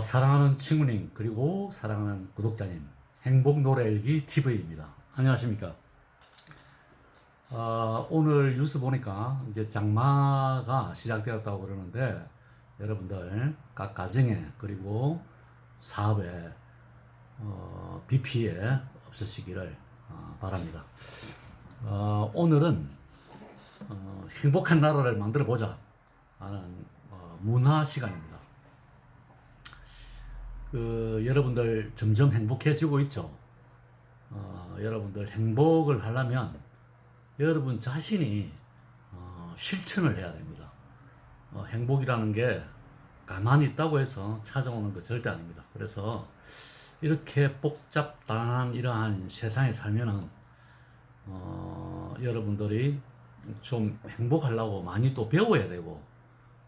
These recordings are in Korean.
사랑하는 친구님, 그리고 사랑하는 구독자님, 행복 노래일기 TV입니다. 안녕하십니까? 오늘 뉴스 보니까 이제 장마가 시작되었다고 그러는데, 여러분들 각 가정에 그리고 사업에 비 피해 없으시기를 바랍니다. 오늘은 행복한 나라를 만들어 보자 하는 문화 시간입니다. 여러분들 점점 행복해지고 있죠. 여러분들 행복을 하려면 여러분 자신이 실천을 해야 됩니다. 행복이라는 게 가만히 있다고 해서 찾아오는 거 절대 아닙니다. 그래서 이렇게 복잡한 이러한 세상에 살면은 여러분들이 좀 행복하려고 많이 또 배워야 되고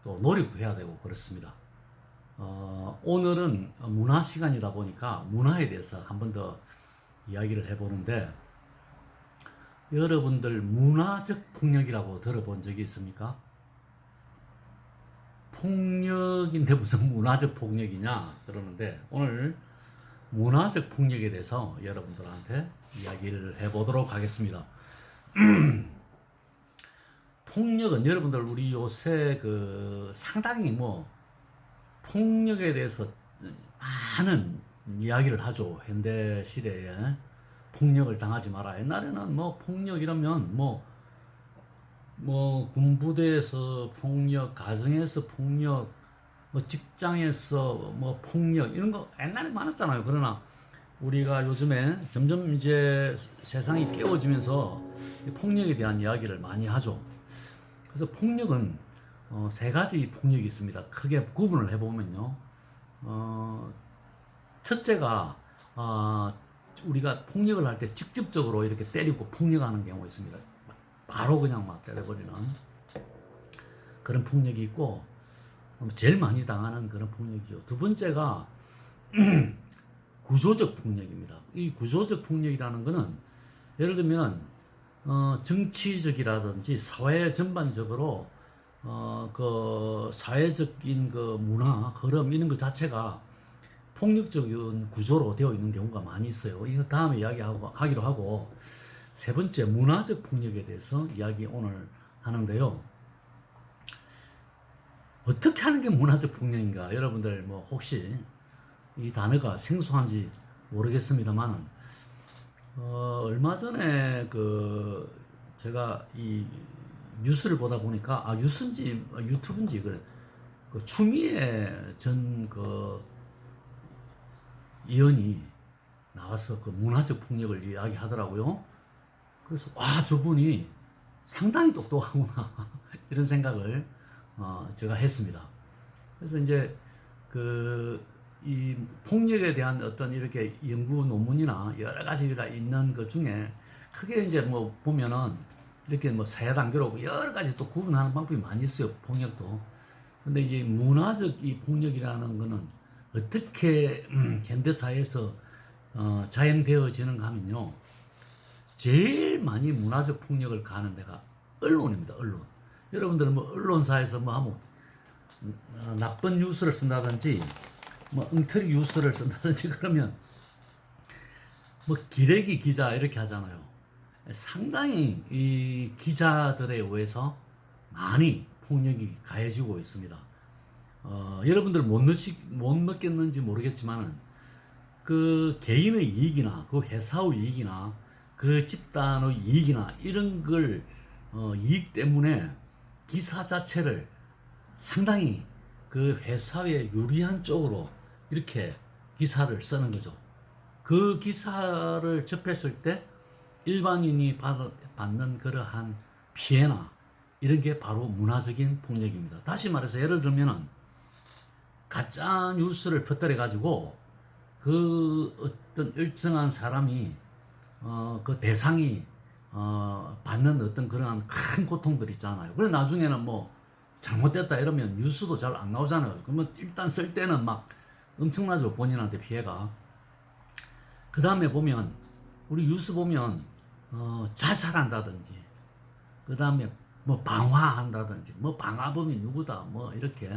또 노력도 해야 되고 그렇습니다. 오늘은 문화 시간이다 보니까 문화에 대해서 한 번 더 이야기를 해보는데, 여러분들 문화적 폭력이라고 들어본 적이 있습니까? 폭력인데 무슨 문화적 폭력이냐 그러는데, 오늘 문화적 폭력에 대해서 여러분들한테 이야기를 해보도록 하겠습니다. 폭력은 여러분들 우리 요새 상당히 폭력에 대해서 많은 이야기를 하죠. 현대 시대에 폭력을 당하지 마라. 옛날에는 폭력 이러면 군부대에서 폭력, 가정에서 폭력, 직장에서 폭력 이런 거 옛날에 많았잖아요. 그러나 우리가 요즘에 점점 이제 세상이 깨워지면서 폭력에 대한 이야기를 많이 하죠. 그래서 폭력은 세 가지 폭력이 있습니다. 크게 구분을 해보면요. 첫째가 우리가 폭력을 할 때 직접적으로 이렇게 때리고 폭력하는 경우가 있습니다. 바로 그냥 막 때려버리는 그런 폭력이 있고, 제일 많이 당하는 그런 폭력이죠. 두 번째가 구조적 폭력입니다. 이 구조적 폭력이라는 것은 예를 들면 정치적이라든지 사회 전반적으로 사회적인 문화, 흐름 이런 것 자체가 폭력적인 구조로 되어 있는 경우가 많이 있어요. 이거 다음에 하기로 하고, 세 번째 문화적 폭력에 대해서 이야기 오늘 하는데요. 어떻게 하는 게 문화적 폭력인가? 여러분들 혹시 이 단어가 생소한지 모르겠습니다만, 얼마 전에 제가 이 뉴스를 보다 보니까 뉴스인지 유튜브인지 그래, 추미애 전 의원이 나와서 문화적 폭력을 이야기하더라고요. 그래서 저분이 상당히 똑똑하구나 이런 생각을 제가 했습니다. 그래서 이제 이 폭력에 대한 어떤 이렇게 연구 논문이나 여러 가지가 있는 것 중에 크게 이제 보면은 이렇게 세 단계로 여러 가지 또 구분하는 방법이 많이 있어요. 폭력도. 근데 이제 문화적 이 폭력이라는 거는 어떻게 현대사회에서 자행되어지는가 하면요, 제일 많이 문화적 폭력을 가하는 데가 언론입니다. 언론. 여러분들 언론사에서 하면 나쁜 뉴스를 쓴다든지 엉터리 뉴스를 쓴다든지 그러면 기레기 기자 이렇게 하잖아요. 상당히 이 기자들에 의해서 많이 폭력이 가해지고 있습니다. 여러분들 못 느꼈는지 모르겠지만은 개인의 이익이나 회사의 이익이나 집단의 이익이나 이런 걸 이익 때문에 기사 자체를 상당히 회사에 유리한 쪽으로 이렇게 기사를 쓰는 거죠. 그 기사를 접했을 때 일반인이 받는 그러한 피해나 이런 게 바로 문화적인 폭력입니다. 다시 말해서 예를 들면은 가짜 뉴스를 퍼뜨려 가지고 어떤 일정한 사람이 대상이 받는 어떤 그러한 큰 고통들 있잖아요. 그래 나중에는 잘못됐다 이러면 뉴스도 잘 안 나오잖아요. 그러면 일단 쓸 때는 엄청나죠. 본인한테 피해가. 그 다음에 보면 우리 뉴스 보면 자살한다든지, 그 다음에 방화한다든지, 방화범이 누구다, 이렇게.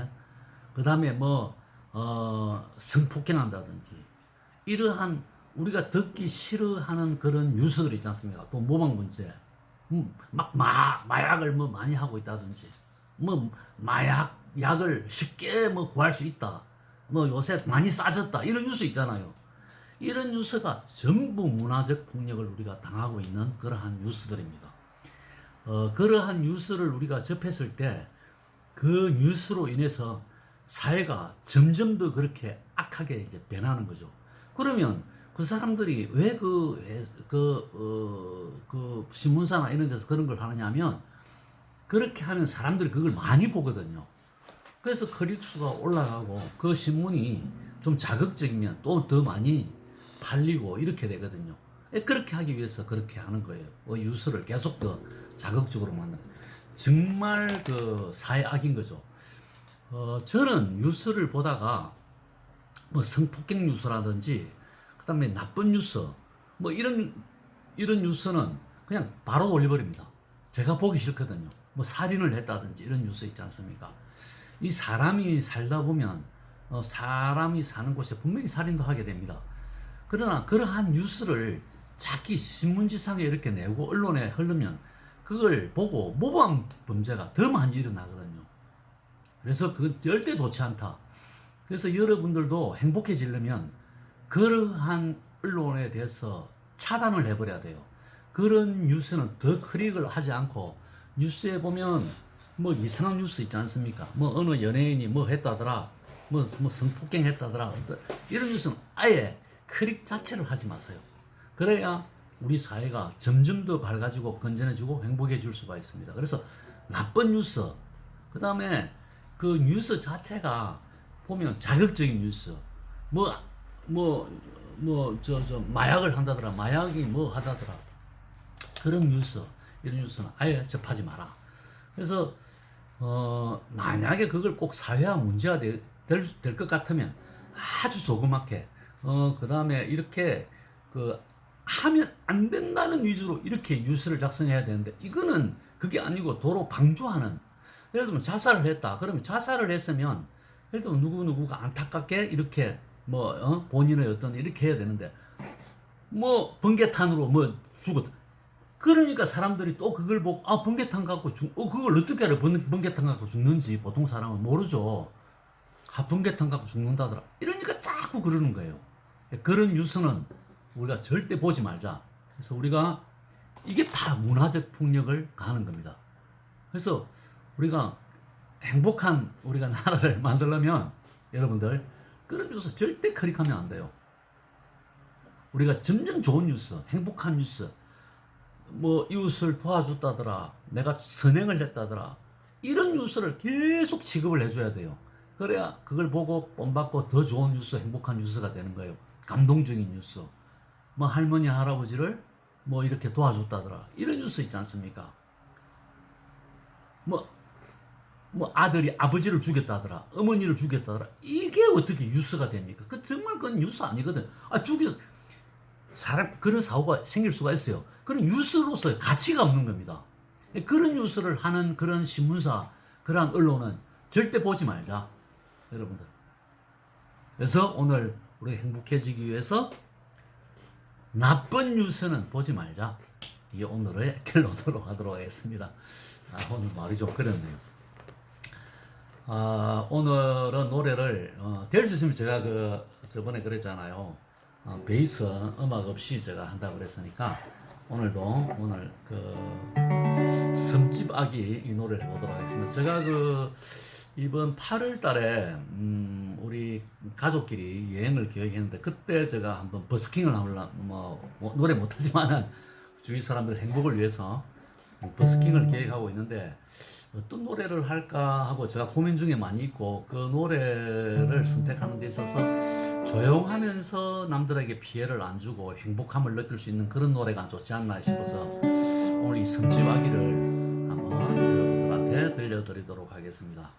그 다음에 성폭행한다든지 이러한 우리가 듣기 싫어하는 그런 뉴스들 있지 않습니까? 또 모방 문제, 마약을 뭐 많이 하고 있다든지, 뭐 약을 쉽게 뭐 구할 수 있다, 뭐 요새 많이 싸졌다 이런 뉴스 있잖아요. 이런 뉴스가 전부 문화적 폭력을 우리가 당하고 있는 그러한 뉴스들입니다. 그러한 뉴스를 우리가 접했을 때 그 뉴스로 인해서 사회가 점점 더 그렇게 악하게 이제 변하는 거죠. 그러면 그 사람들이 왜 그 신문사나 이런 데서 그런 걸 하느냐면 그렇게 하면 사람들이 그걸 많이 보거든요. 그래서 클릭수가 올라가고 그 신문이 좀 자극적이면 또 더 많이 팔리고 이렇게 되거든요. 그렇게 하기 위해서 그렇게 하는 거예요. 뉴스를 계속 더 자극적으로 만드는. 정말 그 사회 악인 거죠. 저는 뉴스를 보다가 뭐 성폭행 뉴스라든지 그다음에 나쁜 뉴스 뭐 이런 뉴스는 그냥 바로 올려버립니다. 제가 보기 싫거든요. 뭐 살인을 했다든지 이런 뉴스 있지 않습니까? 이 사람이 살다 보면 사람이 사는 곳에 분명히 살인도 하게 됩니다. 그러나 그러한 뉴스를 자기 신문지상에 이렇게 내고 언론에 흐르면 그걸 보고 모방 범죄가 더 많이 일어나거든요. 그래서 그건 절대 좋지 않다. 그래서 여러분들도 행복해지려면 그러한 언론에 대해서 차단을 해버려야 돼요. 그런 뉴스는 더 클릭을 하지 않고 뉴스에 보면 뭐 이상한 뉴스 있지 않습니까? 뭐 어느 연예인이 뭐 했다더라, 뭐 성폭행 했다더라, 이런 뉴스는 아예 클릭 자체를 하지 마세요. 그래야 우리 사회가 점점 더 밝아지고 건전해지고 행복해질 수가 있습니다. 그래서 나쁜 뉴스, 그 다음에 그 뉴스 자체가 보면 자극적인 뉴스, 마약을 한다더라, 마약이 뭐 하다더라, 그런 뉴스, 이런 뉴스는 아예 접하지 마라. 그래서, 만약에 그걸 꼭 사회화 문제가 될 것 같으면 아주 조그맣게, 그 다음에 이렇게 하면 안 된다는 위주로 이렇게 뉴스를 작성해야 되는데 이거는 그게 아니고 도로 방조하는, 예를 들면 자살을 했다 그러면 자살을 했으면 예를 들면 누구누구가 안타깝게 이렇게 본인의 어떤 이렇게 해야 되는데 뭐 번개탄으로 뭐 죽었다 그러니까 사람들이 또 그걸 보고 번개탄 갖고 그걸 어떻게 알아? 번개탄 갖고 죽는지 보통 사람은 모르죠. 번개탄 갖고 죽는다더라 이러니까 자꾸 그러는 거예요. 그런 뉴스는 우리가 절대 보지 말자. 그래서 우리가 이게 다 문화적 폭력을 가하는 겁니다. 그래서 우리가 행복한 우리가 나라를 만들려면 여러분들 그런 뉴스 절대 클릭하면 안 돼요. 우리가 점점 좋은 뉴스, 행복한 뉴스, 뭐 이웃을 도와줬다더라, 내가 선행을 했다더라 이런 뉴스를 계속 취급을 해줘야 돼요. 그래야 그걸 보고 본받고 더 좋은 뉴스, 행복한 뉴스가 되는 거예요. 감동적인 뉴스. 뭐 할머니 할아버지를 뭐 이렇게 도와줬다더라 이런 뉴스 있지 않습니까? 뭐 아들이 아버지를 죽였다더라 어머니를 죽였다더라 이게 어떻게 뉴스가 됩니까? 정말 그건 뉴스 아니거든. 사람 그런 사고가 생길 수가 있어요. 그런 뉴스로서 가치가 없는 겁니다. 그런 뉴스를 하는 그런 신문사, 그런 언론은 절대 보지 말자, 여러분들. 그래서 오늘 우리 행복해지기 위해서 나쁜 뉴스는 보지 말자. 이게 오늘의 결론으로 하도록 하겠습니다. 오늘 말이 좀 그렇네요. 오늘은 노래를 될 수 있으면 제가 저번에 그랬잖아요. 베이스 음악 없이 제가 한다고 그랬으니까 오늘도 섬집 아기 이 노래를 해보도록 하겠습니다. 제가 이번 8월 달에 우리 가족끼리 여행을 계획했는데 그때 제가 한번 버스킹을 하려고 노래 못하지만은 주위 사람들 행복을 위해서 버스킹을 계획하고 있는데 어떤 노래를 할까 하고 제가 고민 중에 많이 있고 그 노래를 선택하는 데 있어서 조용하면서 남들에게 피해를 안 주고 행복함을 느낄 수 있는 그런 노래가 좋지 않나 싶어서 오늘 이 섬집 아기를 한번 여러분들한테 들려드리도록 하겠습니다.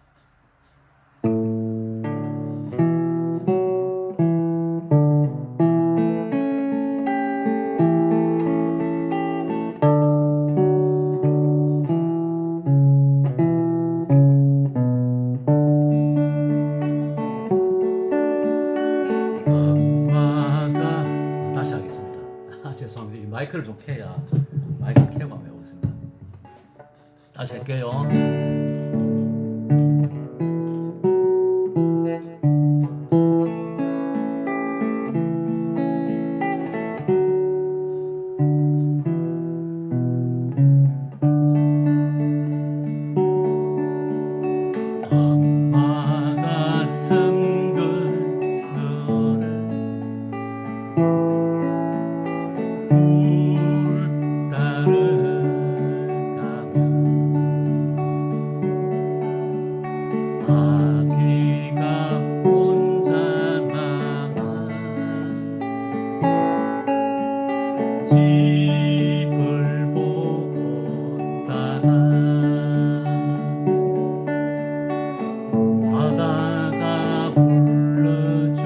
마이크를 좀 켜야 마이크 켜고 한번 해보겠습니다. 다시 할게요. 엄마가 쓴 그 노래 울 따라가면 아기가 혼자 남아 집을 보고 따라 바다가 불러주는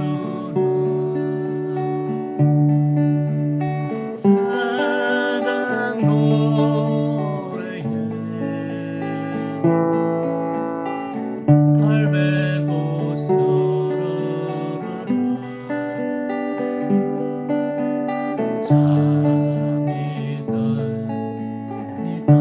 사랑 노래에 달 메고 서로를 잠이 듭니다.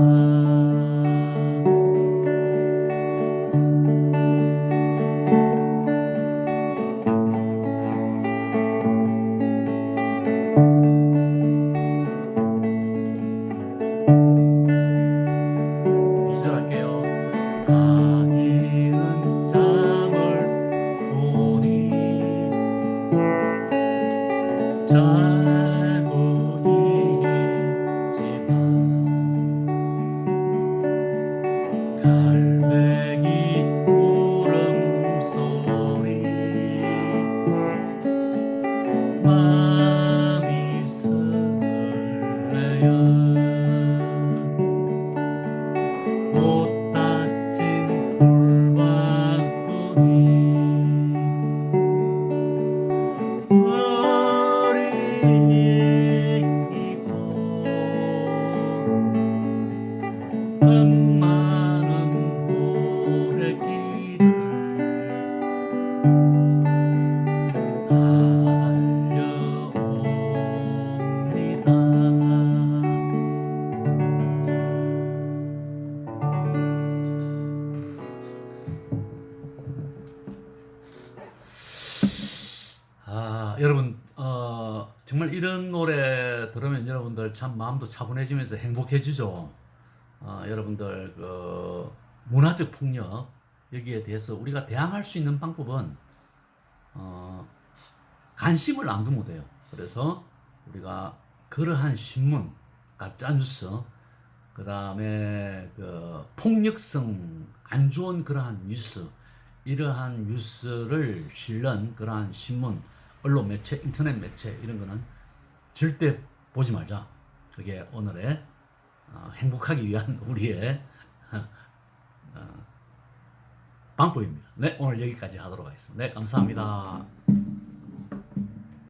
이절할게요. 아기는 잠을 보니 자고 있지만 갈매기 울음소리 마음이 설레요. 못 닫힌 불바구니 버리고 많은 고래길을 달려옵니다. 여러분, 정말 이런 노래 들으면 여러분들 참 마음도 차분해지면서 행복해지죠. 여러분들 그 문화적 폭력 여기에 대해서 우리가 대항할 수 있는 방법은 관심을 안 두면 돼요. 그래서 우리가 그러한 신문, 가짜 뉴스, 그 다음에 그 폭력성 안 좋은 그러한 뉴스, 이러한 뉴스를 실는 그러한 신문, 언론 매체, 인터넷 매체 이런 거는 절대 보지 말자. 그게 오늘의 행복하기 위한 우리의 방법입니다. 네, 오늘 여기까지 하도록 하겠습니다. 네, 감사합니다.